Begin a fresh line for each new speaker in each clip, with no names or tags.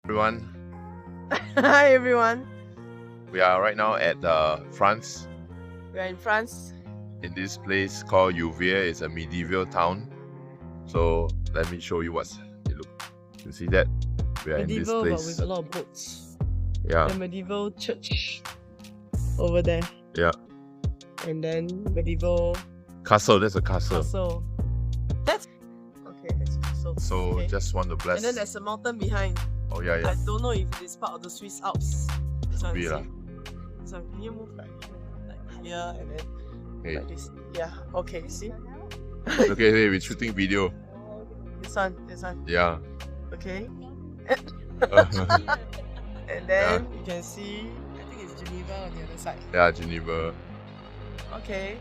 Everyone,
Hi everyone,
we are right now at France
we are in France.
in this place called Yvoire. It's a medieval town. So let me show you what's it look. You see that? We are
Medieval
in
but
this
with
place.
a lot of boats.
Yeah,
The medieval church over there.
yeah.
And then medieval
Castle, that's a castle.
castle. That's okay, that's castle.
So
Okay.
just want to bless.
And then there's a mountain behind.
Oh yeah, yeah.
I don't know if it is part of the Swiss Alps. This one,
Be
see?
lah.
So can you move like here and then
Hey.
like this? Yeah, okay, you see?
Okay, hey, we're shooting video.
This one,
Yeah.
okay.
Yeah,
And then you can see, I think it's Geneva on the other side.
Geneva
Okay,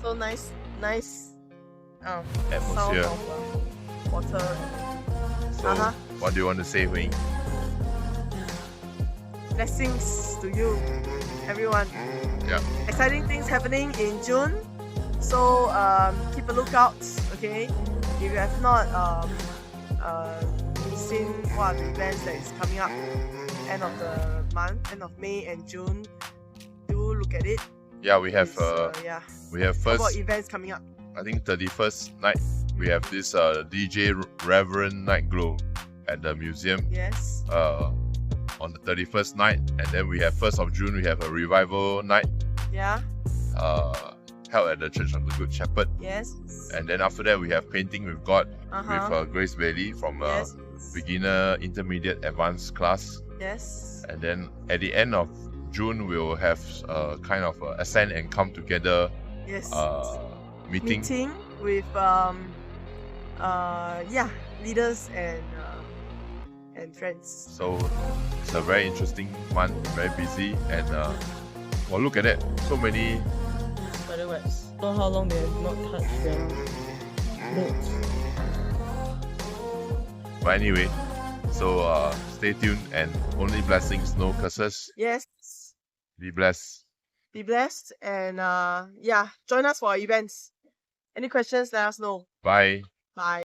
so nice sound
atmosphere.
of water.
So what do you want to say, Wing?
Blessings to you, everyone.
Yeah.
Exciting things happening in June. So keep a lookout, okay? If you have not seen what are the events that is coming up end of the month, end of May and June, do look at it.
Yeah, we have
yeah.
we have
About
first,
events coming up.
I think 31st night, we have this DJ Reverend Night Glow at the museum
Yes.
on the 31st night, and then we have 1st of June, we have a revival night
Yeah.
held at the Church of the Good Shepherd,
Yes.
and then after that we have Painting with God
Uh-huh.
with Grace Bailey from
Yes.
beginner, intermediate, advanced class,
Yes.
and then at the end of June we will have kind of a ascend and come together
Yes.
meeting.
Meeting with leaders and friends.
So it's a very interesting month, very busy, and well, look at that, so many.
Spiderwebs. Don't know how long they have not touched their boats.
But anyway, so stay tuned, and only blessings, no curses.
Yes.
Be blessed.
Be blessed and join us for our events. Any questions, let us know.
Bye.
Bye.